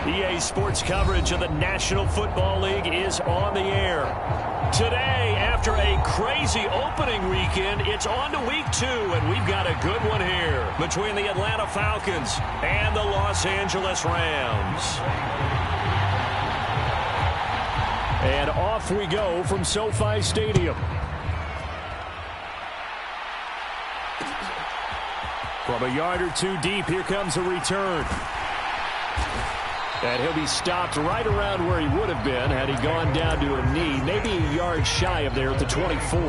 EA Sports coverage of the National Football League is on the air. Today, after a crazy opening weekend, it's on to week 2, and we've got a good one here between the Atlanta Falcons and the Los Angeles Rams. And off we go from SoFi Stadium. From a yard or two deep, here comes a return. And he'll be stopped right around where he would have been had he gone down to a knee, maybe a yard shy of there at the 24.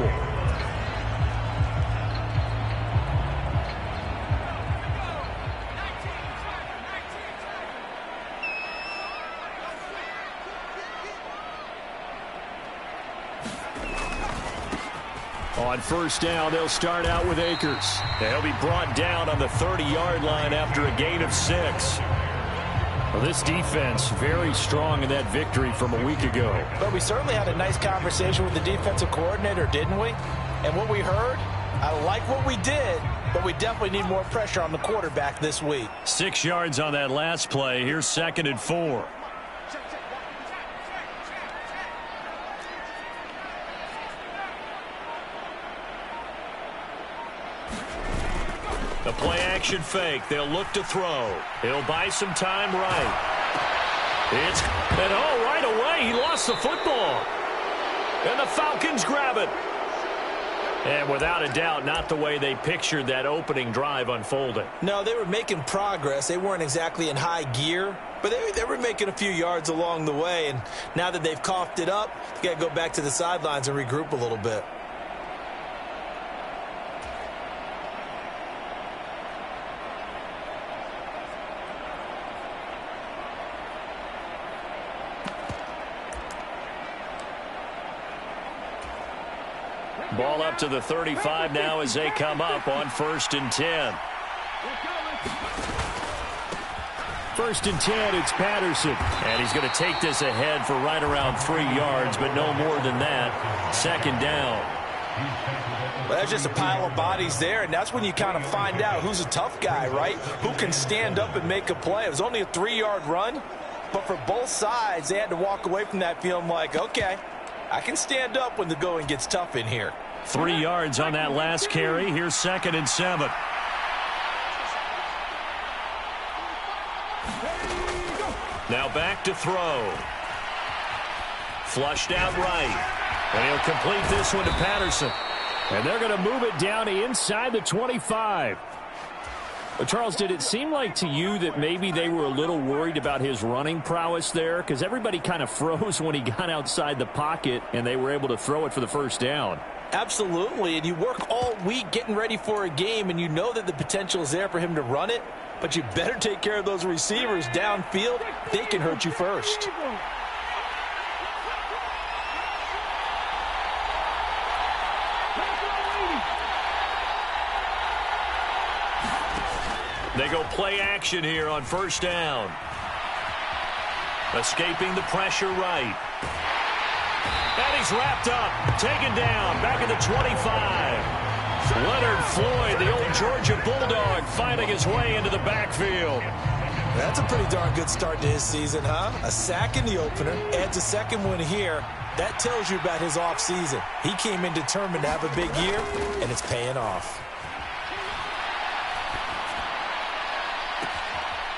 On first down, they'll start out with Akers. He'll be brought down on the 30-yard line after a gain of 6. Well, this defense very strong in that victory from a week ago. But we certainly had a nice conversation with the defensive coordinator, didn't we? And what we heard, I like what we did, but we definitely need more pressure on the quarterback this week. 6 yards on that last play. Here's 2nd and 4. The play-action fake. They'll look to throw. He'll buy some time right. Right away, he lost the football. And the Falcons grab it. And without a doubt, not the way they pictured that opening drive unfolding. No, they were making progress. They weren't exactly in high gear, but they were making a few yards along the way. And now that they've coughed it up, they got to go back to the sidelines and regroup a little bit. Ball up to the 35 now as they come up on 1st and 10. 1st and 10, it's Patterson. And he's going to take this ahead for right around 3 yards, but no more than that. 2nd down. Well, that's just a pile of bodies there, and that's when you kind of find out who's a tough guy, right? Who can stand up and make a play. It was only a 3-yard run, but for both sides, they had to walk away from that feeling like, okay, I can stand up when the going gets tough in here. 3 yards on that last carry. Here's 2nd and 7. Now back to throw. Flushed out right. And he'll complete this one to Patterson. And they're going to move it down inside the 25. Well, Charles, did it seem like to you that maybe they were a little worried about his running prowess there? Because everybody kind of froze when he got outside the pocket, and they were able to throw it for the 1st down. Absolutely, and you work all week getting ready for a game, and you know that the potential is there for him to run it, but you better take care of those receivers downfield. They can hurt you first. They go play action here on 1st down. Escaping the pressure right. And he's wrapped up, taken down, back at the 25. Leonard Floyd, the old Georgia Bulldog, finding his way into the backfield. That's a pretty darn good start to his season, huh? A sack in the opener, adds a 2nd one here. That tells you about his offseason. He came in determined to have a big year, and it's paying off.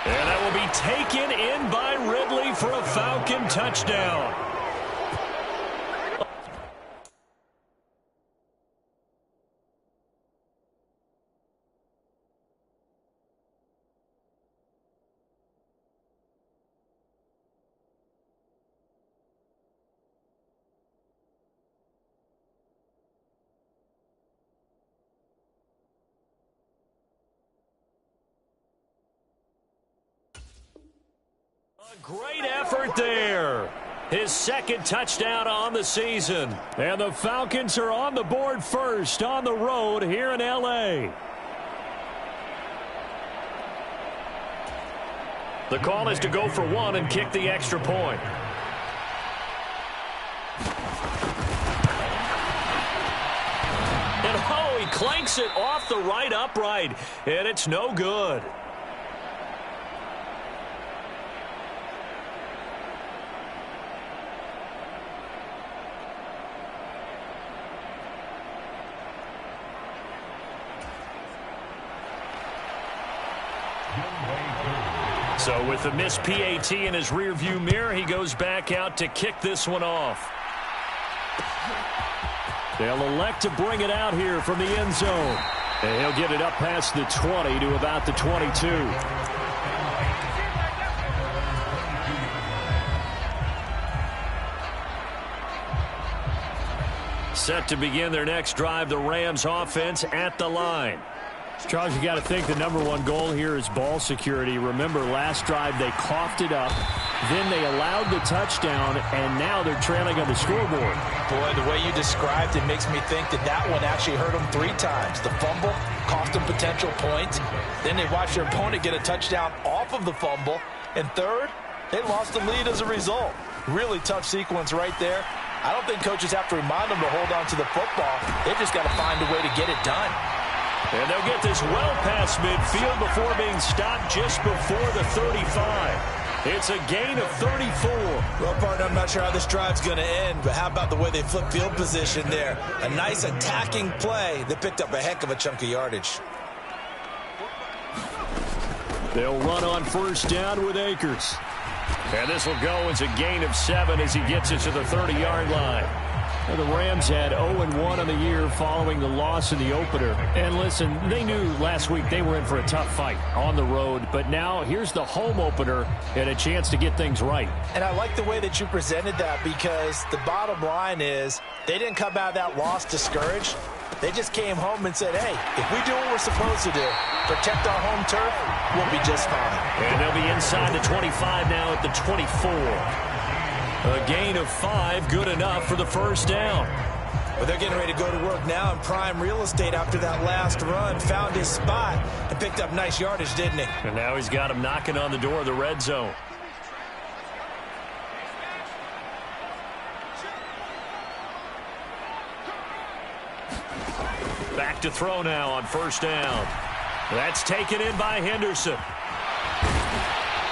And that will be taken in by Ridley for a Falcon touchdown. Great effort there. His 2nd touchdown on the season. And the Falcons are on the board first on the road here in L.A. The call is to go for 1 and kick the extra point. And he clanks it off the right upright. And it's no good. So with the missed PAT in his rearview mirror, he goes back out to kick this one off. They'll elect to bring it out here from the end zone. And he'll get it up past the 20 to about the 22. Set to begin their next drive, the Rams offense at the line. Charles, you got to think the #1 goal here is ball security. Remember, last drive they coughed it up, then they allowed the touchdown, and now they're trailing on the scoreboard. Boy, the way you described it makes me think that one actually hurt them 3 times. The fumble cost them potential points. Then they watched their opponent get a touchdown off of the fumble. And third, they lost the lead as a result. Really tough sequence right there. I don't think coaches have to remind them to hold on to the football. They just got to find a way to get it done. And they'll get this well past midfield before being stopped just before the 35. It's a gain of 34. Well, partner, I'm not sure how this drive's going to end, but how about the way they flip field position there? A nice attacking play that picked up a heck of a chunk of yardage. They'll run on first down with Akers. And this will go as a gain of 7 as he gets it to the 30-yard line. Well, the Rams had 0-1 on the year following the loss in the opener. And listen, they knew last week they were in for a tough fight on the road. But now here's the home opener and a chance to get things right. And I like the way that you presented that, because the bottom line is they didn't come out of that loss discouraged. They just came home and said, hey, if we do what we're supposed to do, protect our home turf, we'll be just fine. And they'll be inside the 25 now at the 24. A gain of 5, good enough for the first down. Well, they're getting ready to go to work now in prime real estate after that last run. Found his spot and picked up nice yardage, didn't he? And now he's got him knocking on the door of the red zone. Back to throw now on first down. That's taken in by Henderson.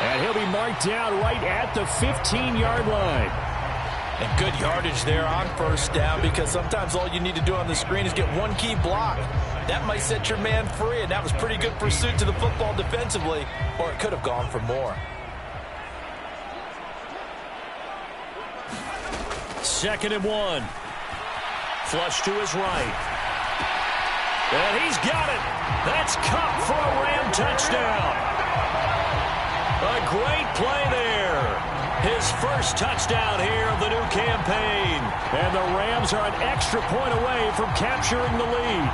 And he'll be marked down right at the 15-yard line. And good yardage there on first down, because sometimes all you need to do on the screen is get one key block. That might set your man free, and that was pretty good pursuit to the football defensively, or it could have gone for more. Second and 1. Flush to his right. And he's got it. That's Cup for a Ram touchdown. A great play there. His first touchdown here of the new campaign. And the Rams are an extra point away from capturing the lead.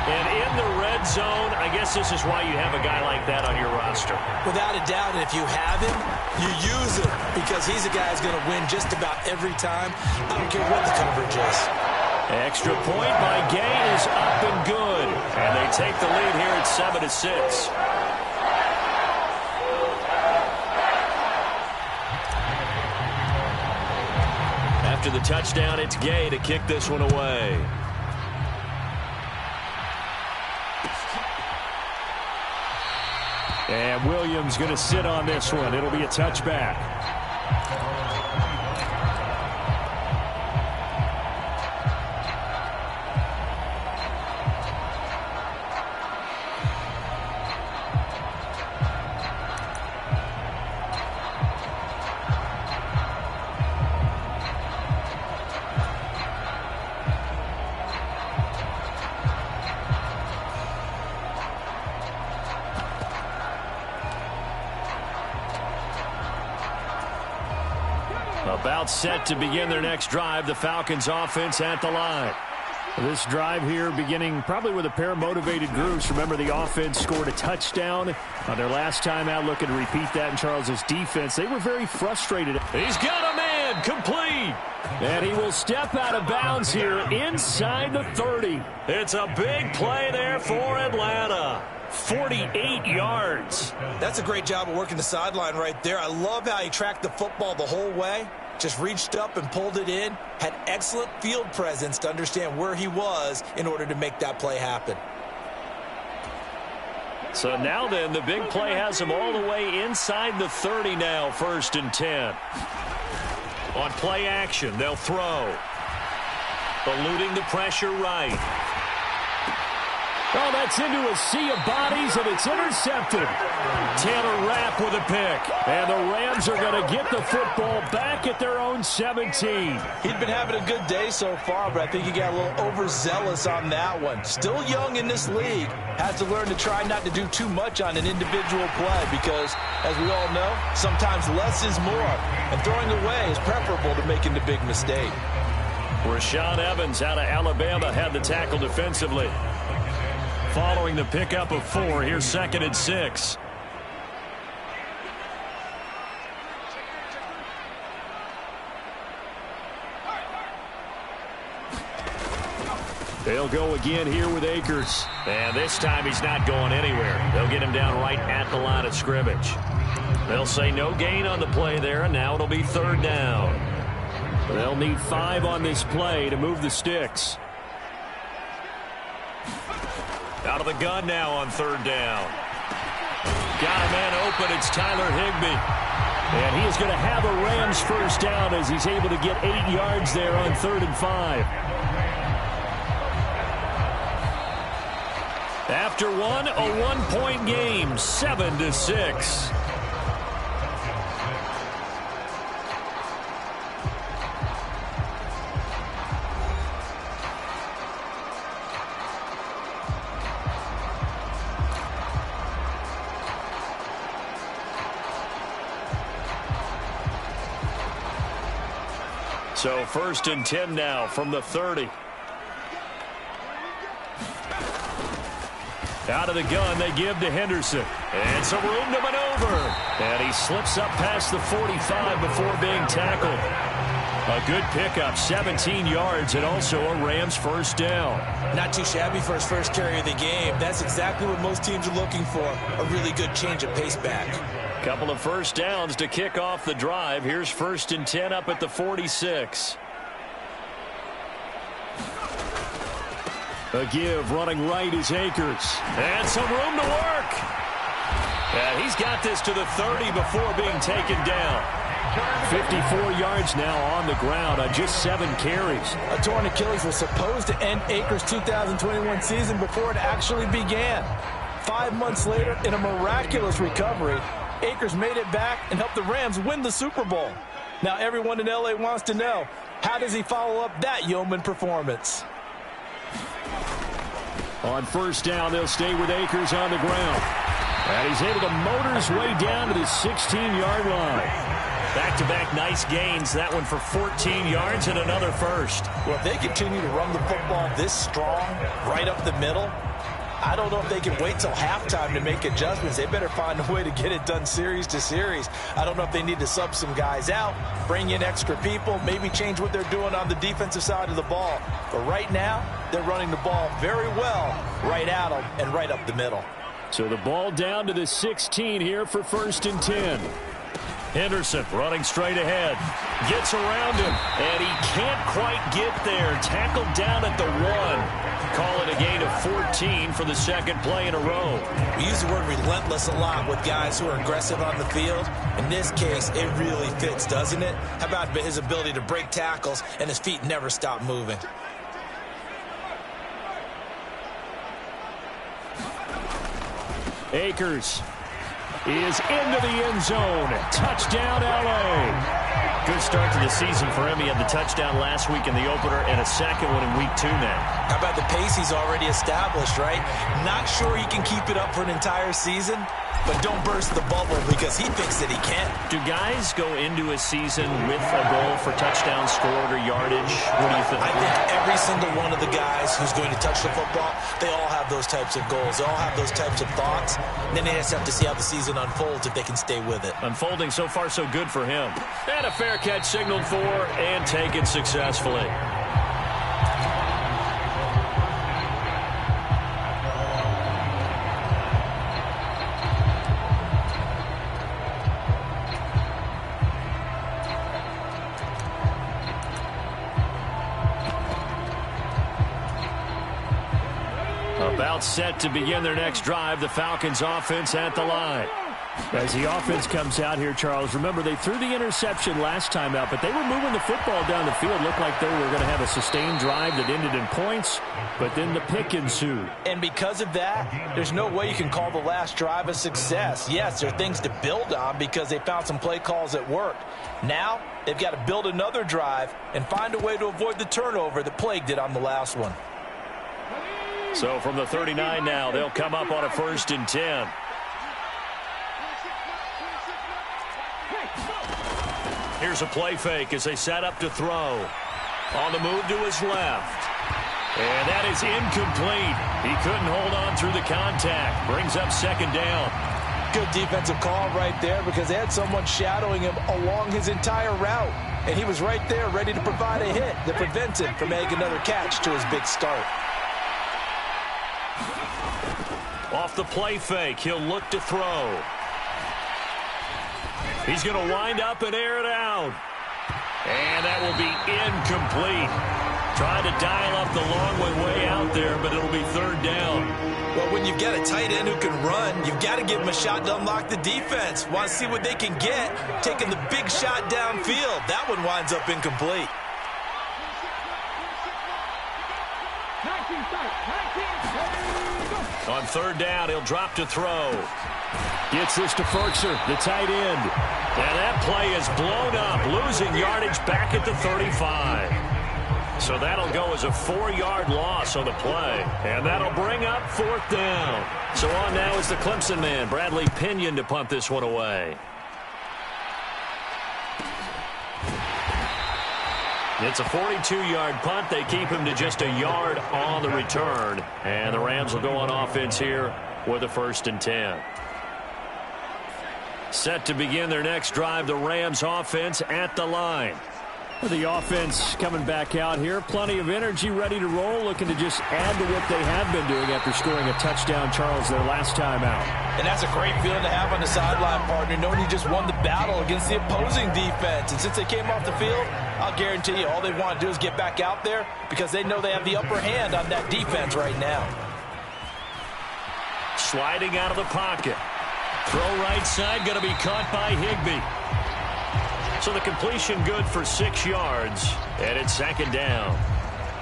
And in the red zone, I guess this is why you have a guy like that on your roster. Without a doubt, and if you have him, you use him, because he's a guy who's going to win just about every time. I don't care what the coverage is. Extra point by Gay is up and good. And they take the lead here at 7-6. After the touchdown, it's Gay to kick this one away. And Williams going to sit on this one. It'll be a touchback. About set to begin their next drive, the Falcons offense at the line. This drive here beginning probably with a pair of motivated groups. Remember, the offense scored a touchdown on their last time out. Looking to repeat that in Charles's defense. They were very frustrated. He's got a man complete. And he will step out of bounds here inside the 30. It's a big play there for Atlanta. 48 yards. That's a great job of working the sideline right there. I love how he tracked the football the whole way. Just reached up and pulled it in. Had excellent field presence to understand where he was in order to make that play happen. So now then, the big play has him all the way inside the 30 now, 1st and 10. On play action, they'll throw. Eluding the pressure right. Oh, that's into a sea of bodies, and it's intercepted. Taylor Rapp with a pick. And the Rams are going to get the football back at their own 17. He'd been having a good day so far, but I think he got a little overzealous on that one. Still young in this league. Has to learn to try not to do too much on an individual play because, as we all know, sometimes less is more. And throwing away is preferable to making the big mistake. Rashaan Evans out of Alabama had the tackle defensively. Following the pickup of 4, here's 2nd and 6. They'll go again here with Akers. And this time he's not going anywhere. They'll get him down right at the line of scrimmage. They'll say no gain on the play there, and now it'll be 3rd down. They'll need 5 on this play to move the sticks. Out of the gun now on 3rd down. Got a man open. It's Tyler Higbee. And he is going to have a Rams first down as he's able to get 8 yards there on 3rd and 5. After one, a 1-point game, 7-6. So 1st and 10 now from the 30. Out of the gun, they give to Henderson. And some room to maneuver. And he slips up past the 45 before being tackled. A good pickup, 17 yards, and also a Rams first down. Not too shabby for his first carry of the game. That's exactly what most teams are looking for, a really good change of pace back. Couple of first downs to kick off the drive. Here's 1st and 10 up at the 46. A give running right is Akers. And some room to work. And he's got this to the 30 before being taken down. 54 yards now on the ground on just 7 carries. A torn Achilles was supposed to end Akers' 2021 season before it actually began. 5 months later, in a miraculous recovery, Akers made it back and helped the Rams win the Super Bowl. Now everyone in LA wants to know, how does he follow up that yeoman performance? On first down, they'll stay with Akers on the ground. And he's able to motor his way down to the 16-yard line. Back-to-back nice gains. That one for 14 yards and another first. Well, if they continue to run the football this strong, right up the middle, I don't know if they can wait till halftime to make adjustments. They better find a way to get it done series to series. I don't know if they need to sub some guys out, bring in extra people, maybe change what they're doing on the defensive side of the ball. But right now, they're running the ball very well right at them and right up the middle. So the ball down to the 16 here for 1st and 10. Henderson running straight ahead. Gets around him, and he can't quite get there. Tackled down at the 1. Call it a gain of 14 for the 2nd play in a row. We use the word relentless a lot with guys who are aggressive on the field. In this case, it really fits, doesn't it? How about his ability to break tackles and his feet never stop moving? Akers is into the end zone. Touchdown, L.A. Good start to the season for him. He had the touchdown last week in the opener and a second one in week 2 now. How about the pace he's already established, right? Not sure he can keep it up for an entire season, but don't burst the bubble because he thinks that he can. Do guys go into a season with a goal for touchdowns scored or yardage? What do you think? I think every single one of the guys who's going to touch the football, they all have those types of goals. They all have those types of thoughts. And then they just have to see how the season unfolds if they can stay with it. Unfolding so far so good for him. And a fair catch signaled for and taken successfully. About set to begin their next drive. The Falcons offense at the line. As the offense comes out here, Charles, remember they threw the interception last time out, but they were moving the football down the field. Looked like they were going to have a sustained drive that ended in points, but then the pick ensued. And because of that, there's no way you can call the last drive a success. Yes, there are things to build on because they found some play calls that worked. Now, they've got to build another drive and find a way to avoid the turnover that plagued it on the last one. So from the 39 now, they'll come up on a 1st and 10. Here's a play fake as they set up to throw. On the move to his left. And that is incomplete. He couldn't hold on through the contact. Brings up 2nd down. Good defensive call right there because they had someone shadowing him along his entire route. And he was right there ready to provide a hit that prevents him from making another catch to his big start. Off the play fake, he'll look to throw. He's going to wind up and air it out. And that will be incomplete. Trying to dial up the long way out there, but it'll be 3rd down. Well, when you've got a tight end who can run, you've got to give him a shot to unlock the defense. Want to see what they can get, taking the big shot downfield. That one winds up incomplete. On 3rd down, he'll drop to throw. Gets this to Ferkser, the tight end. And that play is blown up, losing yardage back at the 35. So that'll go as a 4-yard loss on the play. And that'll bring up 4th down. So on now is the Clemson man, Bradley Pinion, to punt this one away. It's a 42-yard punt. They keep him to just a yard on the return. And the Rams will go on offense here with a 1st and 10. Set to begin their next drive, the Rams offense at the line. The offense coming back out here. Plenty of energy, ready to roll, looking to just add to what they have been doing after scoring a touchdown, Charles, their last time out. And that's a great feeling to have on the sideline, partner, knowing you just won the battle against the opposing defense. And since they came off the field, I'll guarantee you all they want to do is get back out there because they know they have the upper hand on that defense right now. Sliding out of the pocket. Throw right side, going to be caught by Higbee. So the completion good for 6 yards, and it's 2nd down.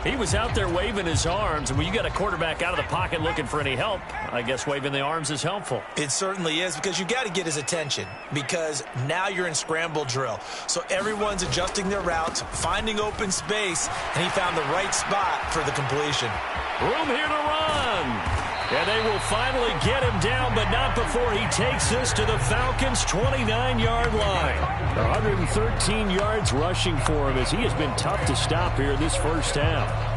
He was out there waving his arms, and when you got a quarterback out of the pocket looking for any help, I guess waving the arms is helpful. It certainly is because you got to get his attention because now you're in scramble drill. So everyone's adjusting their routes, finding open space, and he found the right spot for the completion. Room here to run. And they will finally get him down, but not before he takes this to the Falcons' 29-yard line. 113 yards rushing for him as he has been tough to stop here this first half.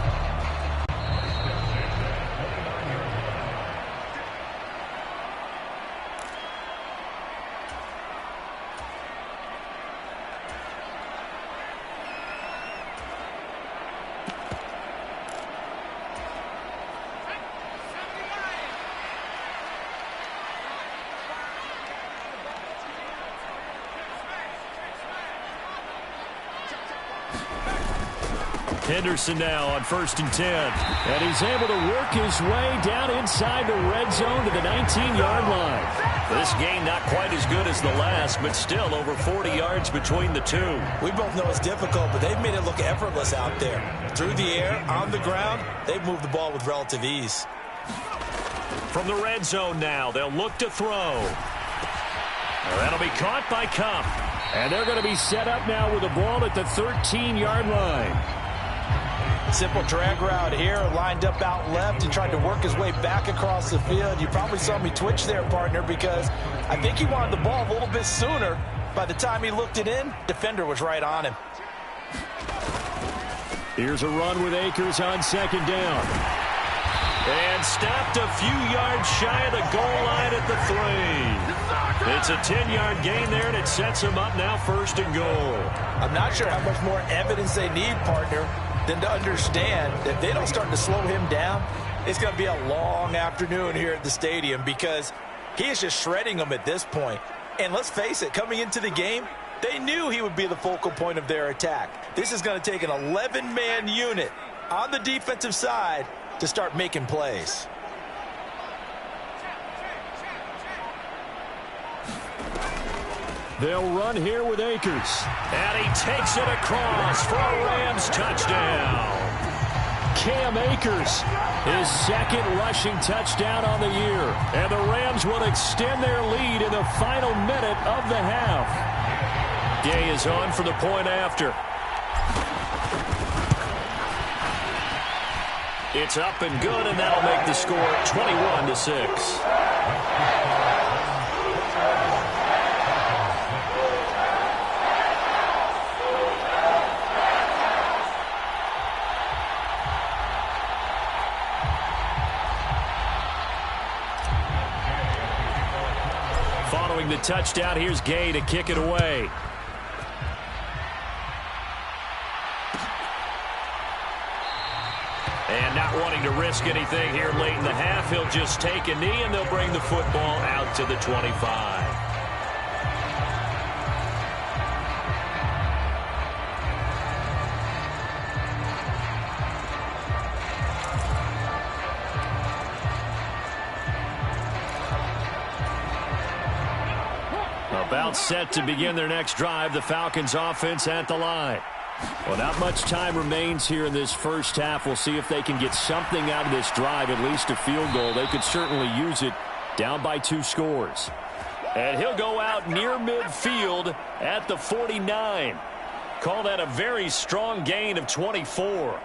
Henderson now on 1st and 10. And he's able to work his way down inside the red zone to the 19-yard line. This game not quite as good as the last, but still over 40 yards between the two. We both know it's difficult, but they've made it look effortless out there. Through the air, on the ground, they've moved the ball with relative ease. From the red zone now, they'll look to throw. That'll be caught by Kupp. And they're going to be set up now with the ball at the 13-yard line. Simple drag route here, lined up out left and tried to work his way back across the field. You probably saw me twitch there, partner, because I think he wanted the ball a little bit sooner. By the time he looked it in, defender was right on him. Here's a run with Akers on 2nd down. And stopped a few yards shy of the goal line at the 3. It's a 10-yard gain there, and it sets him up now 1st and goal. I'm not sure how much more evidence they need, partner, than to understand that if they don't start to slow him down, it's going to be a long afternoon here at the stadium because he is just shredding them at this point. And let's face it, coming into the game, they knew he would be the focal point of their attack. This is going to take an 11-man unit on the defensive side to start making plays. They'll run here with Akers. And he takes it across for a Rams touchdown. Cam Akers, his second rushing touchdown on the year. And the Rams will extend their lead in the final minute of the half. Gay is on for the point after. It's up and good, and that'll make the score 21-6. Following the touchdown, here's Gay to kick it away. And not wanting to risk anything here late in the half, he'll just take a knee, and they'll bring the football out to the 25. About set to begin their next drive, the Falcons offense at the line. Well, not much time remains here in this first half. We'll see if they can get something out of this drive, at least a field goal. They could certainly use it, down by 2 scores. And he'll go out near midfield at the 49. Call that a very strong gain of 24.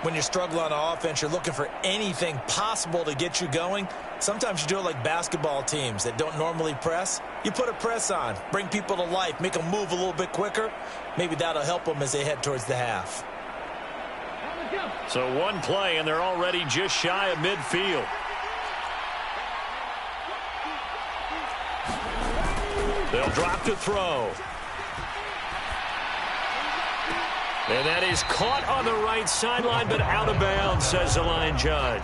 When you struggle on offense, you're looking for anything possible to get you going. Sometimes you do it like basketball teams that don't normally press. You put a press on, bring people to life, make them move a little bit quicker. Maybe that'll help them as they head towards the half. So one play, and they're already just shy of midfield. They'll drop to throw. And that is caught on the right sideline, but out of bounds, says the line judge.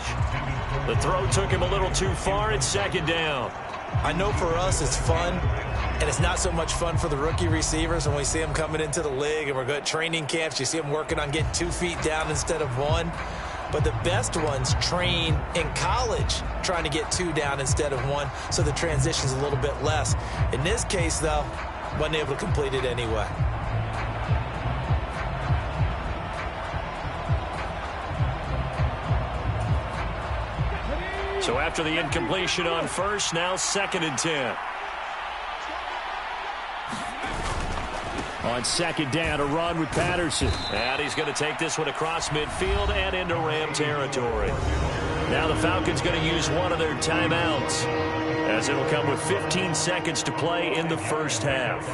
The throw took him a little too far. It's second down. I know for us it's fun, and it's not so much fun for the rookie receivers when we see them coming into the league and we're good training camps. You see them working on getting 2 feet down instead of 1. But the best ones train in college trying to get 2 down instead of 1, so the transition's a little bit less. In this case, though, wasn't able to complete it anyway. So after the incompletion on first, now 2nd and 10. On 2nd down, a run with Patterson. And he's going to take this one across midfield and into Ram territory. Now the Falcons going to use one of their timeouts, as it'll come with 15 seconds to play in the first half.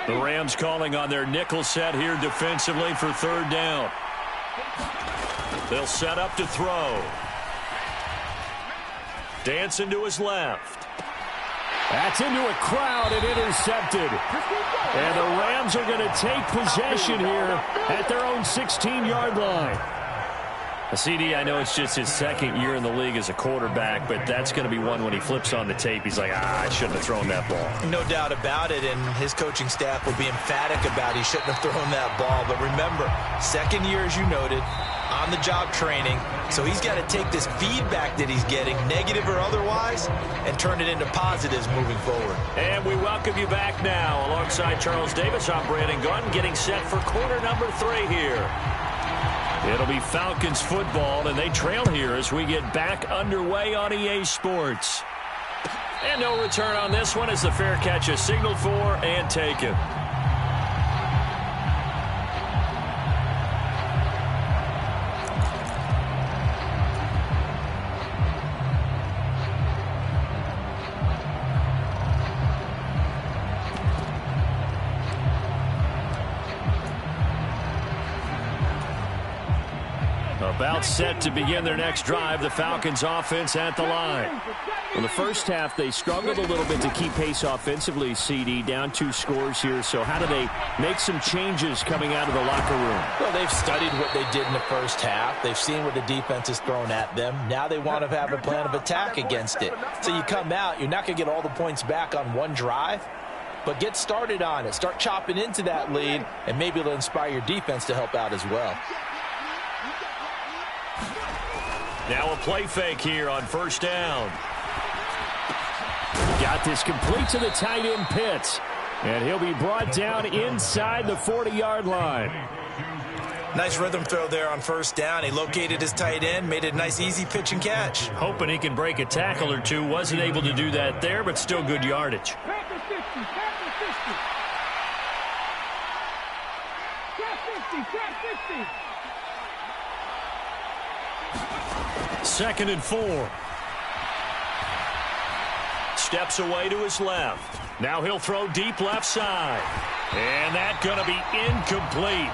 The Rams calling on their nickel set here defensively for 3rd down. They'll set up to throw. Dancing to his left. That's into a crowd and intercepted. And the Rams are going to take possession here at their own 16-yard line. CD, I know it's just his 2nd year in the league as a quarterback, but that's going to be one when he flips on the tape. He's like, I shouldn't have thrown that ball. No doubt about it, and his coaching staff will be emphatic about he shouldn't have thrown that ball. But remember, 2nd year, as you noted, on-the-job training, so he's got to take this feedback that he's getting, negative or otherwise, and turn it into positives moving forward. And we welcome you back now alongside Charles Davis. I'm Brandon Gordon, getting set for quarter number 3 here. It'll be Falcons football, and they trail here as we get back underway on EA Sports. And no return on this one as the fair catch is signaled for and taken. About set to begin their next drive, the Falcons offense at the line. In the first half, they struggled a little bit to keep pace offensively, CD, down 2 scores here. So how do they make some changes coming out of the locker room? Well, they've studied what they did in the first half. They've seen what the defense has thrown at them. Now they want to have a plan of attack against it. So you come out, you're not going to get all the points back on one drive, but get started on it. Start chopping into that lead, and maybe it'll inspire your defense to help out as well. Now a play fake here on first down. Got this complete to the tight end Pitts. And he'll be brought down inside the 40-yard line. Nice rhythm throw there on first down. He located his tight end, made it a nice easy pitch and catch. Hoping he can break a tackle or two. Wasn't able to do that there, but still good yardage. Packer 50, Packer 50. Cat 50, Cat 50. Second and 4. Steps away to his left. Now he'll throw deep left side. And that's going to be incomplete.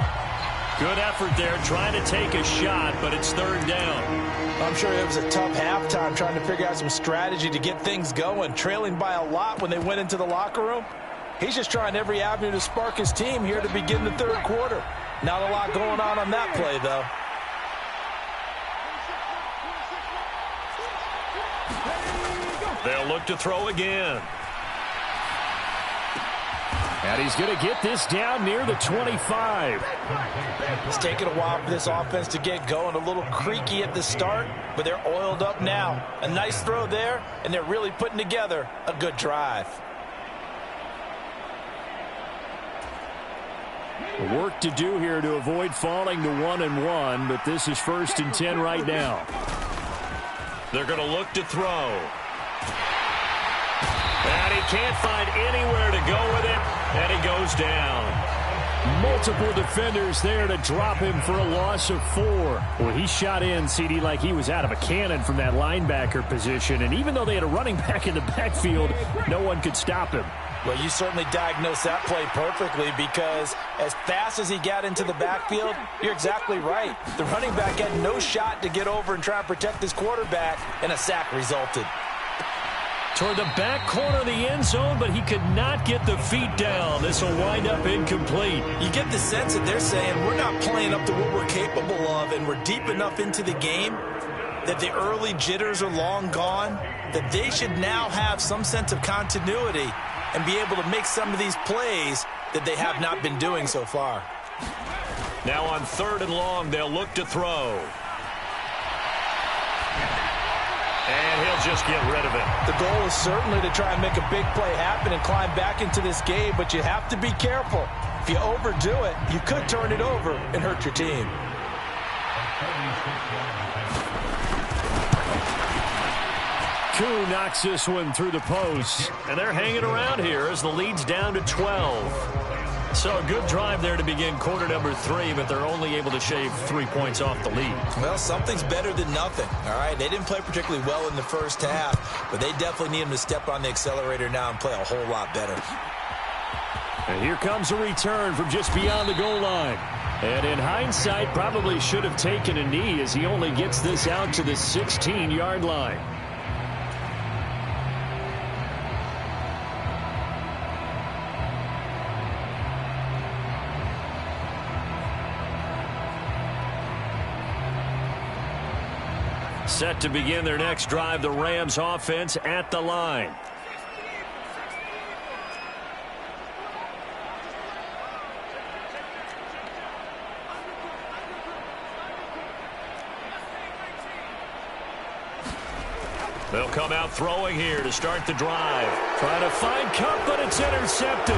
Good effort there trying to take a shot, but it's third down. I'm sure it was a tough halftime trying to figure out some strategy to get things going. Trailing by a lot when they went into the locker room. He's just trying every avenue to spark his team here to begin the third quarter. Not a lot going on that play, though. They'll look to throw again. And he's going to get this down near the 25. It's taken a while for this offense to get going. A little creaky at the start, but they're oiled up now. A nice throw there, and they're really putting together a good drive. Work to do here to avoid falling to 1-1, but this is 1st and 10 right now. They're going to look to throw. And he can't find anywhere to go with it, and he goes down. Multiple defenders there to drop him for a loss of 4. Well, he shot in, CD, like he was out of a cannon from that linebacker position, and even though they had a running back in the backfield, no one could stop him. Well, you certainly diagnosed that play perfectly because as fast as he got into the backfield, you're exactly right. The running back had no shot to get over and try and protect his quarterback, and a sack resulted. Toward the back corner of the end zone, but he could not get the feet down. This will wind up incomplete. You get the sense that they're saying we're not playing up to what we're capable of, and we're deep enough into the game that the early jitters are long gone, that they should now have some sense of continuity and be able to make some of these plays that they have not been doing so far. Now on 3rd and long, they'll look to throw. And he'll just get rid of it. The goal is certainly to try and make a big play happen and climb back into this game, but you have to be careful. If you overdo it, you could turn it over and hurt your team. Koo knocks this one through the post, and they're hanging around here as the lead's down to 12. So a good drive there to begin quarter number 3, but they're only able to shave 3 points off the lead. Well, something's better than nothing, all right? They didn't play particularly well in the first half, but they definitely need them to step on the accelerator now and play a whole lot better. And here comes a return from just beyond the goal line. And in hindsight, probably should have taken a knee as he only gets this out to the 16-yard line. Set to begin their next drive, the Rams offense at the line. They'll come out throwing here to start the drive. Trying to find Kupp, but it's intercepted.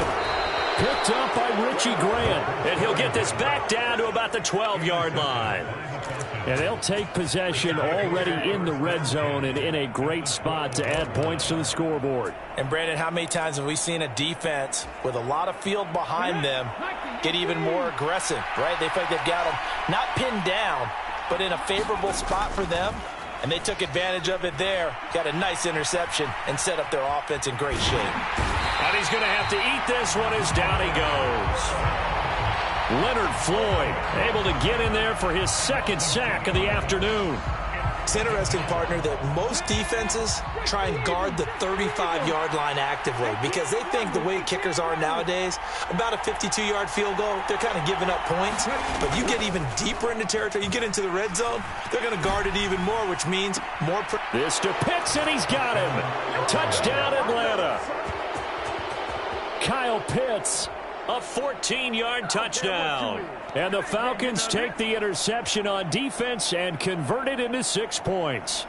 Picked up by Richie Grant. And he'll get this back down to about the 12-yard line. And they'll take possession already in the red zone and in a great spot to add points to the scoreboard. And, Brandon, how many times have we seen a defense with a lot of field behind them get even more aggressive, right? They feel like they've got them not pinned down, but in a favorable spot for them. And they took advantage of it there, got a nice interception, and set up their offense in great shape. And he's going to have to eat this one as down he goes. Leonard Floyd able to get in there for his second sack of the afternoon. It's interesting, partner, that most defenses try and guard the 35-yard line actively because they think the way kickers are nowadays, about a 52-yard field goal, they're kind of giving up points. But you get even deeper into territory, you get into the red zone, they're going to guard it even more, which means more. This to Pitts, and he's got him. Touchdown, Atlanta. Kyle Pitts a 14-yard touchdown. And the Falcons take the interception on defense and convert it into 6 points.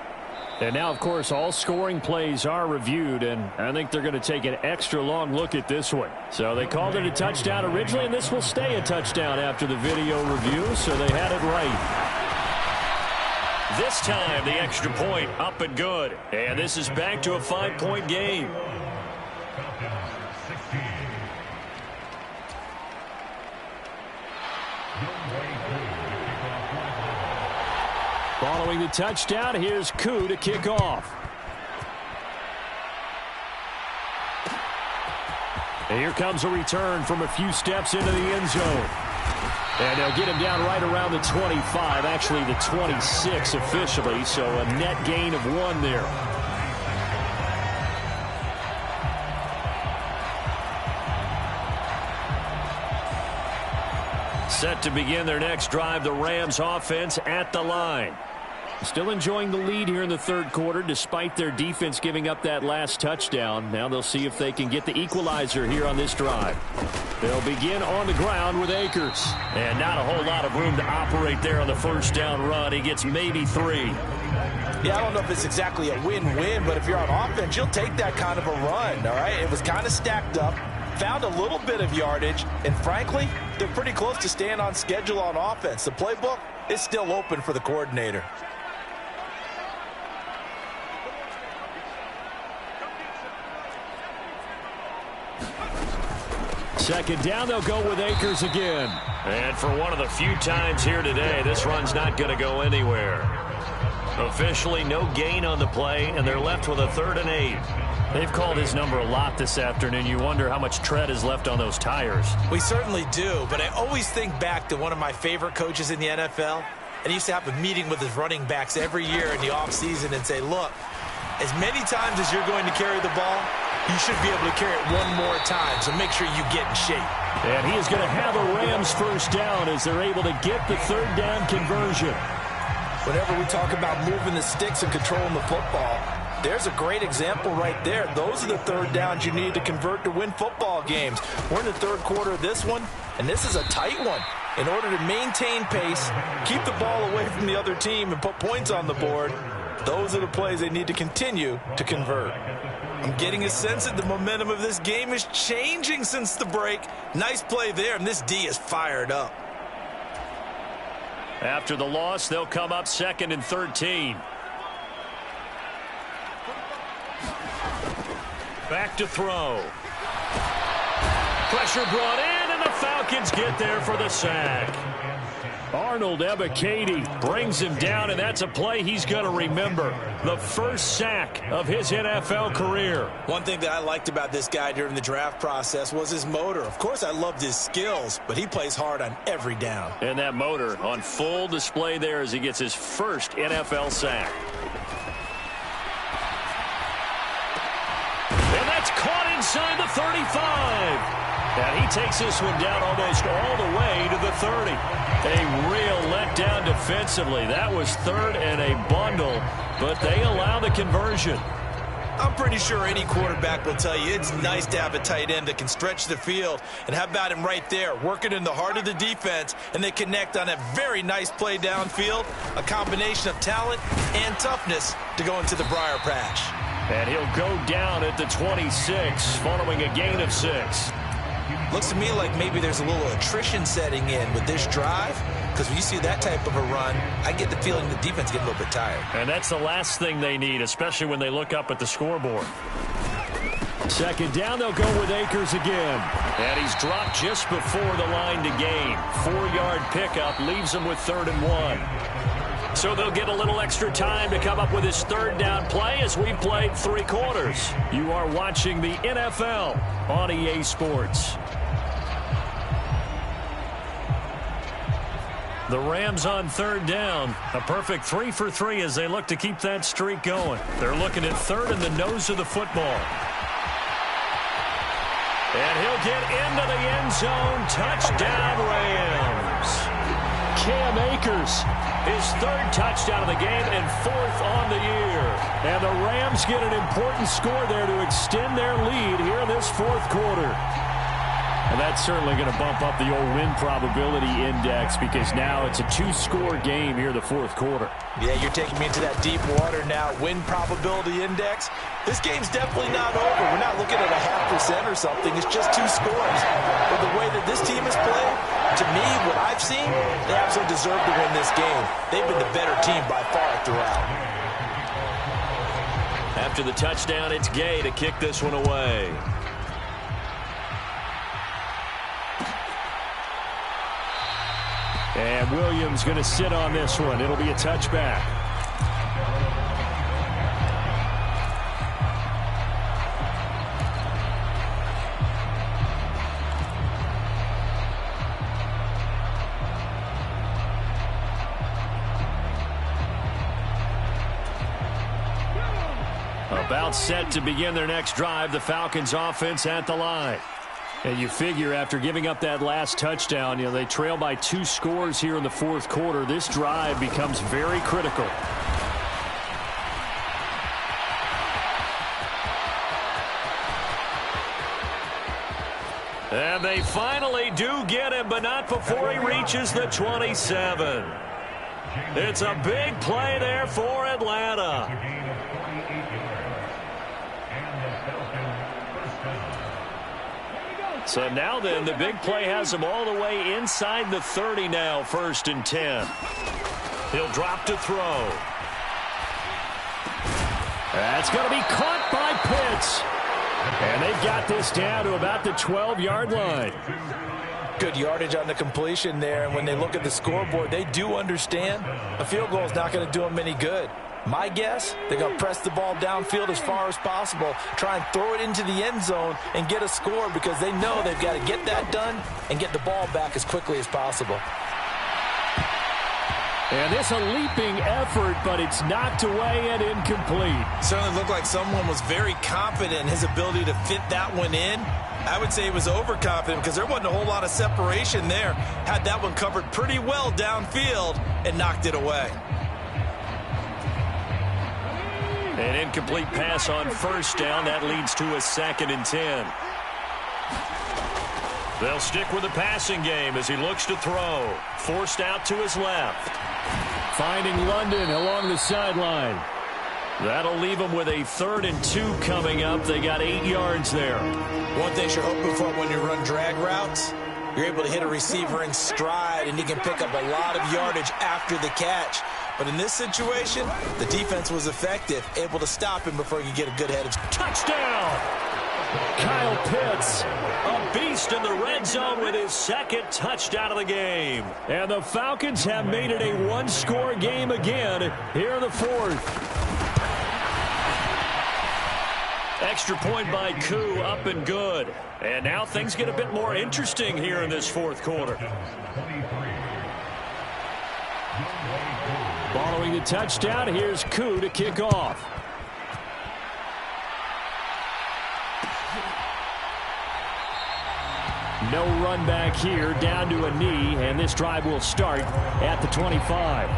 And now, of course, all scoring plays are reviewed, and I think they're going to take an extra long look at this one. So they called it a touchdown originally, and this will stay a touchdown after the video review, so they had it right. This time, the extra point up and good. And this is back to a 5-point game. Following the touchdown, here's Koo to kick off. And here comes a return from a few steps into the end zone. And they'll get him down right around the 25, actually the 26 officially, so a net gain of 1 there. Set to begin their next drive, the Rams offense at the line. Still enjoying the lead here in the third quarter despite their defense giving up that last touchdown. Now they'll see if they can get the equalizer here on this drive. They'll begin on the ground with Akers. And not a whole lot of room to operate there on the first down run. He gets maybe 3. Yeah, I don't know if it's exactly a win-win, but if you're on offense, you'll take that kind of a run, all right? It was kind of stacked up, found a little bit of yardage, and frankly, they're pretty close to staying on schedule on offense. The playbook is still open for the coordinator. Second down, they'll go with Akers again. And for one of the few times here today, this run's not going to go anywhere. Officially, no gain on the play, and they're left with a 3rd and 8. They've called his number a lot this afternoon. You wonder how much tread is left on those tires. We certainly do, but I always think back to one of my favorite coaches in the NFL, and he used to have a meeting with his running backs every year in the offseason and say, look, as many times as you're going to carry the ball, you should be able to carry it one more time, so make sure you get in shape. And he is going to have a Rams first down as they're able to get the 3rd down conversion. Whenever we talk about moving the sticks and controlling the football, there's a great example right there. Those are the 3rd downs you need to convert to win football games. We're in the third quarter of this one, and this is a tight one. In order to maintain pace, keep the ball away from the other team, and put points on the board, those are the plays they need to continue to convert. I'm getting a sense that the momentum of this game is changing since the break. Nice play there, and this D is fired up. After the loss, they'll come up 2nd and 13. Back to throw. Pressure brought in, and the Falcons get there for the sack. Arnold Ebiketie brings him down, and that's a play he's going to remember. The first sack of his NFL career. One thing that I liked about this guy during the draft process was his motor. Of course, I loved his skills, but he plays hard on every down. And that motor on full display there as he gets his first NFL sack. And that's caught inside the 35. And he takes this one down almost all the way to the 30. A real letdown defensively. That was 3rd and a bundle, but they allow the conversion. I'm pretty sure any quarterback will tell you it's nice to have a tight end that can stretch the field. And how about him right there, working in the heart of the defense, and they connect on a very nice play downfield, a combination of talent and toughness to go into the briar patch. And he'll go down at the 26 following a gain of 6. Looks to me like maybe there's a little attrition setting in with this drive, because when you see that type of a run, I get the feeling the defense gets a little bit tired. And that's the last thing they need, especially when they look up at the scoreboard. Second down, they'll go with Akers again. And he's dropped just before the line to gain. 4-yard pickup leaves him with 3rd and 1. So they'll get a little extra time to come up with his 3rd down play as we've played 3 quarters. You are watching the NFL on EA Sports. The Rams on 3rd down. A perfect 3 for 3 as they look to keep that streak going. They're looking at 3rd in the nose of the football. And he'll get into the end zone. Touchdown, Rams. Cam Akers, his 3rd touchdown of the game and 4th on the year. And the Rams get an important score there to extend their lead here in this 4th quarter. And that's certainly going to bump up the old win probability index because now it's a 2-score game here in the fourth quarter. Yeah, you're taking me into that deep water now. Win probability index. This game's definitely not over. We're not looking at a 0.5% or something. It's just 2 scores. But the way that this team has played, to me, what I've seen, they absolutely deserve to win this game. They've been the better team by far throughout. After the touchdown, it's Gay to kick this one away. And Williams going to sit on this one. It'll be a touchback. About set to begin their next drive, the Falcons offense at the line. And you figure after giving up that last touchdown, they trail by 2 scores here in the fourth quarter. This drive becomes very critical. And they finally do get him, but not before he reaches the 27. It's a big play there for Atlanta. So now then, the big play has him all the way inside the 30 now, 1st and 10. He'll drop to throw. That's going to be caught by Pitts. And they've got this down to about the 12-yard line. Good yardage on the completion there. And when they look at the scoreboard, they do understand a field goal is not going to do them any good. My guess, they're going to press the ball downfield as far as possible, try and throw it into the end zone and get a score because they know they've got to get that done and get the ball back as quickly as possible. And it's a leaping effort, but it's knocked away and incomplete. Certainly looked like someone was very confident in his ability to fit that one in. I would say he was overconfident because there wasn't a whole lot of separation there. Had that one covered pretty well downfield and knocked it away. An incomplete pass on 1st down. That leads to a 2nd and 10. They'll stick with the passing game as he looks to throw. Forced out to his left. Finding London along the sideline. That'll leave him with a 3rd and 2 coming up. They got 8 yards there. One thing you're hoping for when you run drag routes, you're able to hit a receiver in stride, and he can pick up a lot of yardage after the catch. But in this situation, the defense was effective, able to stop him before he could get a good head of. Touchdown! Kyle Pitts, a beast in the red zone with his 2nd touchdown of the game. And the Falcons have made it a 1-score game again here in the 4th. Extra point by Koo, up and good. And now things get a bit more interesting here in this 4th quarter. Following the touchdown, here's Koo to kick off. No run back here, down to a knee, and this drive will start at the 25.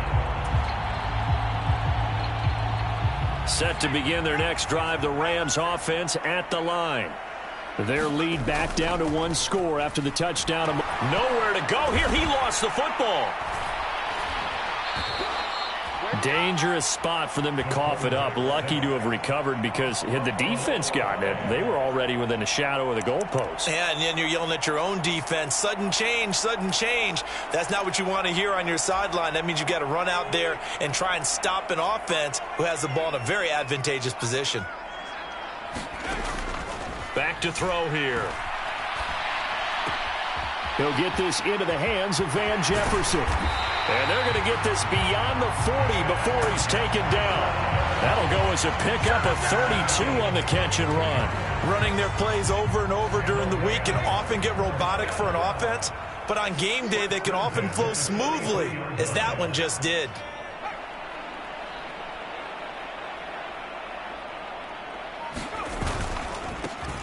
Set to begin their next drive, the Rams offense at the line. Their lead back down to 1 score after the touchdown. Nowhere to go here. He lost the football. Dangerous spot for them to cough it up. Lucky to have recovered because had the defense gotten it, they were already within a shadow of the goalpost. Yeah, and then you're yelling at your own defense. Sudden change, sudden change. That's not what you want to hear on your sideline. That means you've got to run out there and try and stop an offense who has the ball in a very advantageous position. Back to throw here. He'll get this into the hands of Van Jefferson. And they're going to get this beyond the 40 before he's taken down. That'll go as a pickup of 32 on the catch and run. Running their plays over and over during the week can often get robotic for an offense, but on game day they can often flow smoothly, as that one just did.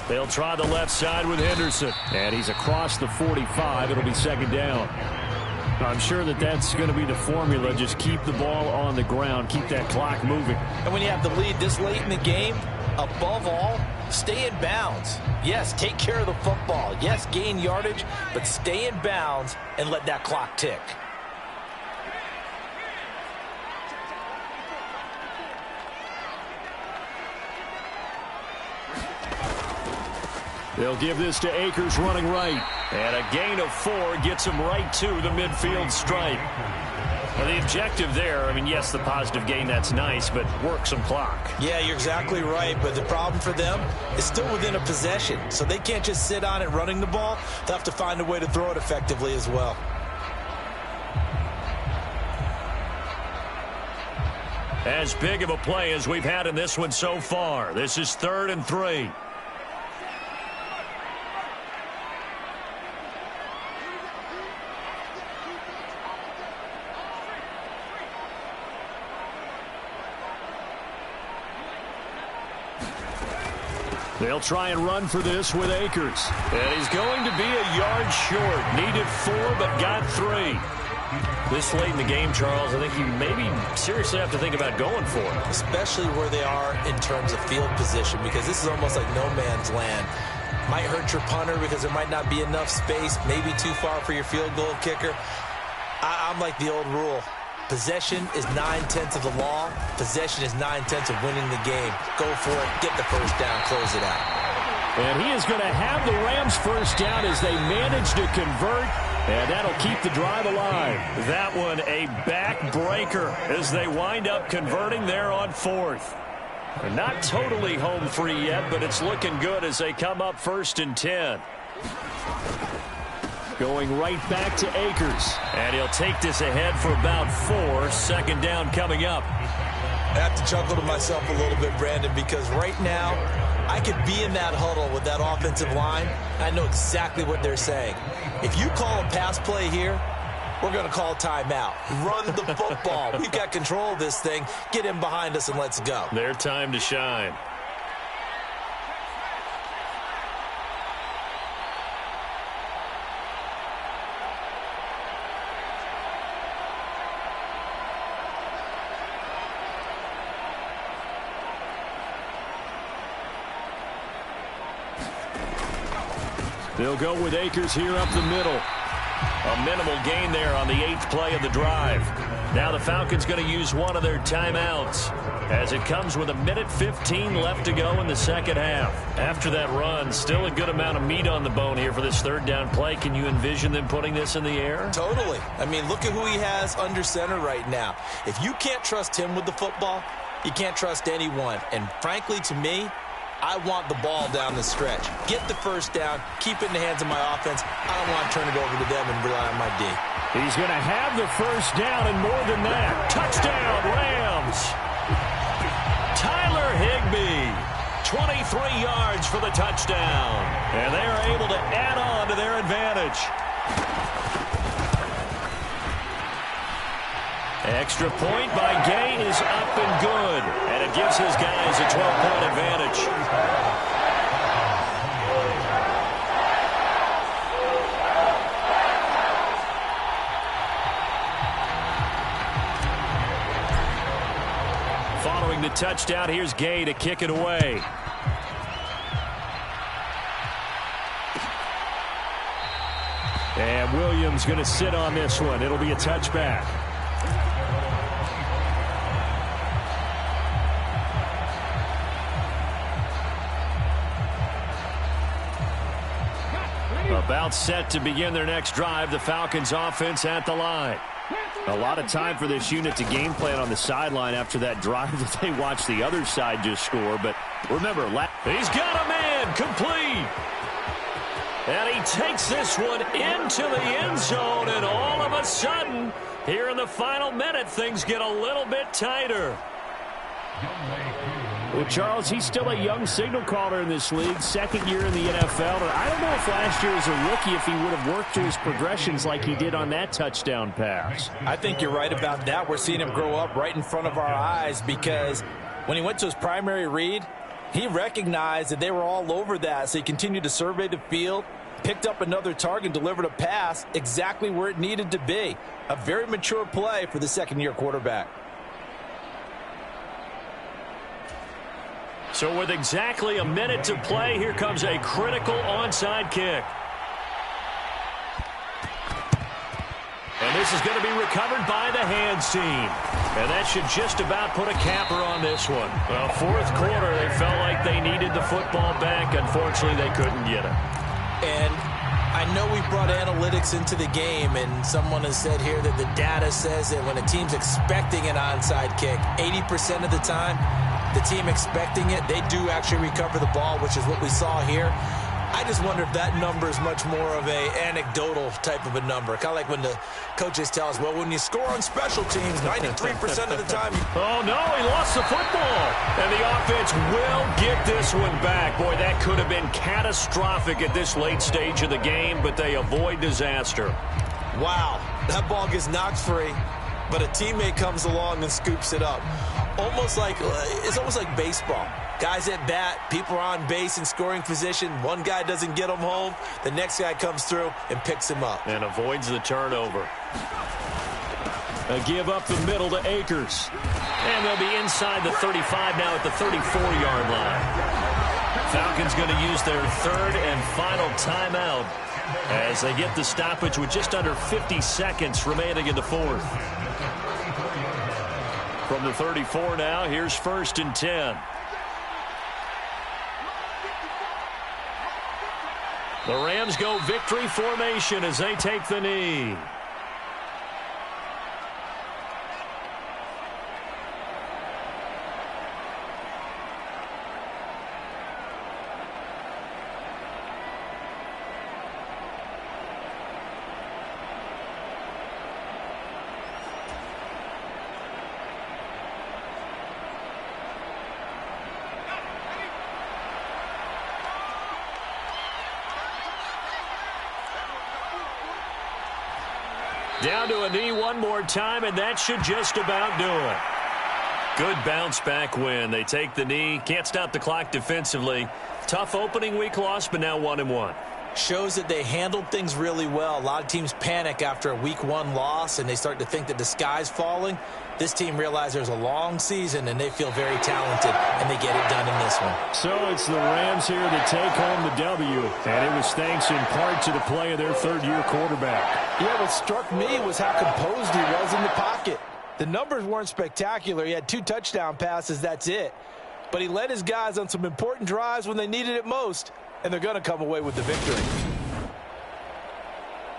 They'll try the left side with Henderson. And he's across the 45. It'll be 2nd down. I'm sure that's going to be the formula. Just keep the ball on the ground. Keep that clock moving. And when you have the lead this late in the game, above all, stay in bounds. Yes, take care of the football. Yes, gain yardage, but stay in bounds and let that clock tick. They'll give this to Akers running right. And a gain of 4 gets him right to the midfield stripe. Well, the objective there, I mean, yes, the positive gain, that's nice, but work some clock. Yeah, you're exactly right, but the problem for them is still within a possession, so they can't just sit on it running the ball. They'll have to find a way to throw it effectively as well. As big of a play as we've had in this one so far. This is 3rd and 3. They'll try and run for this with Akers. And he's going to be a yard short. Needed 4, but got 3. This late in the game, Charles, I think you maybe seriously have to think about going for it. Especially where they are in terms of field position, because this is almost like no man's land. Might hurt your punter because there might not be enough space, maybe too far for your field goal kicker. I'm like the old rule. Possession is 9/10 of the law. Possession is 9/10 of winning the game. Go for it. Get the first down. Close it out. And he is going to have the Rams first down as they manage to convert. And that'll keep the drive alive. That one a backbreaker as they wind up converting there on 4th. And not totally home free yet, but it's looking good as they come up 1st and 10. Going right back to Akers. And he'll take this ahead for about 4. 2nd down coming up. I have to chuckle to myself a little bit, Brandon, because right now I could be in that huddle with that offensive line. I know exactly what they're saying. If you call a pass play here, we're going to call timeout. Run the football. We've got control of this thing. Get in behind us and let's go. Their time to shine. They'll go with Akers here up the middle. A minimal gain there on the 8th play of the drive. Now the Falcons going to use one of their timeouts as it comes with 1:15 left to go in the 2nd half. After that run, still a good amount of meat on the bone here for this 3rd down play. Can you envision them putting this in the air? Totally. I mean, look at who he has under center right now. If you can't trust him with the football, you can't trust anyone. And frankly, to me, I want the ball down the stretch. Get the first down. Keep it in the hands of my offense. I don't want to turn it over to them and rely on my D. He's going to have the first down and more than that. Touchdown, Rams. Tyler Higbee, 23 yards for the touchdown. And they are able to add on to their advantage. Extra point by Gay is up and good. And it gives his guys a 12-point advantage. Following the touchdown, here's Gay to kick it away. And Williams going to sit on this one. It'll be a touchback. About set to begin their next drive. The Falcons offense at the line. A lot of time for this unit to game plan on the sideline after that drive that they watched the other side just score. But remember, he's got a man complete. And he takes this one into the end zone. And all of a sudden, here in the final minute, things get a little bit tighter. Well, Charles, he's still a young signal caller in this league, 2nd year in the NFL. And I don't know if last year as a rookie, if he would have worked through his progressions like he did on that touchdown pass. I think you're right about that. We're seeing him grow up right in front of our eyes because when he went to his primary read, he recognized that they were all over that. So he continued to survey the field, picked up another target and delivered a pass exactly where it needed to be. A very mature play for the second-year quarterback. So with exactly a minute to play, here comes a critical onside kick. And this is going to be recovered by the hands team. And that should just about put a capper on this one. Well, fourth quarter, they felt like they needed the football back. Unfortunately, they couldn't get it. And I know we brought analytics into the game, and someone has said here that the data says that when a team's expecting an onside kick, 80% of the time, the team expecting it, they do actually recover the ball, which is what we saw here. I just wonder if that number is much more of a anecdotal type of a number. Kind of like when the coaches tell us, well, when you score on special teams, 93% of the time. Oh, no, he lost the football. And the offense will get this one back. Boy, that could have been catastrophic at this late stage of the game, but they avoid disaster. Wow, that ball gets knocked free, but a teammate comes along and scoops it up. It's almost like baseball. Guys at bat, people are on base in scoring position. One guy doesn't get him home. The next guy comes through and picks him up. And avoids the turnover. A give up the middle to Akers. And they'll be inside the 35 now at the 34-yard line. Falcons going to use their third and final timeout as they get the stoppage with just under 50 seconds remaining in the fourth. From the 34 now, here's 1st and 10. The Rams go victory formation as they take the knee. Down to a knee one more time, and that should just about do it. Good bounce-back win. They take the knee. Can't stop the clock defensively. Tough opening week loss, but now 1-1. Shows that they handled things really well. A lot of teams panic after a week 1 loss, and they start to think that the sky's falling. This team realized there's a long season, and they feel very talented, and they get it done in this one. So it's the Rams here to take home the W, and it was thanks in part to the play of their third-year quarterback. Yeah, what struck me was how composed he was in the pocket. The numbers weren't spectacular. He had 2 touchdown passes, that's it. But he led his guys on some important drives when they needed it most, and they're going to come away with the victory.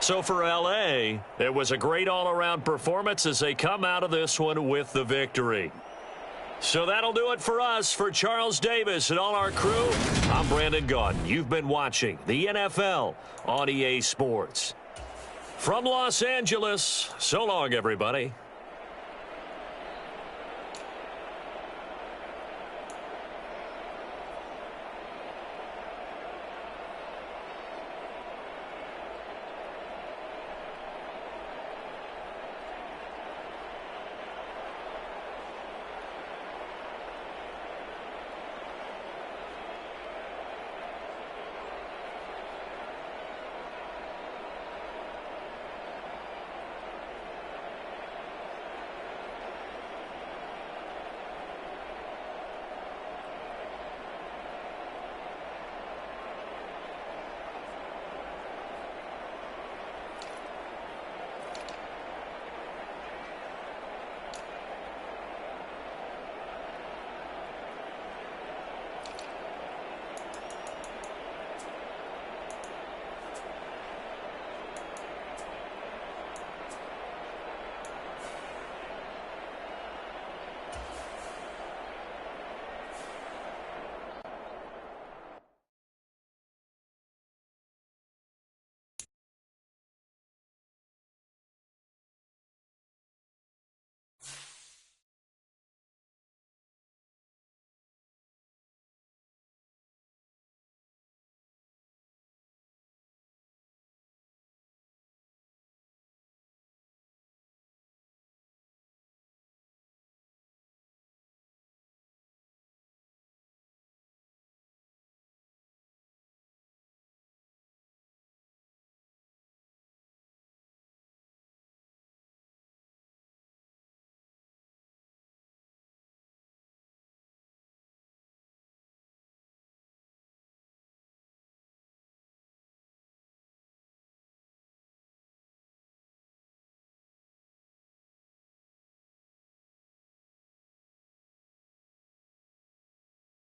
So for L.A., it was a great all-around performance as they come out of this one with the victory. So that'll do it for us. For Charles Davis and all our crew, I'm Brandon Gaudin. You've been watching the NFL on EA Sports. From Los Angeles, so long, everybody.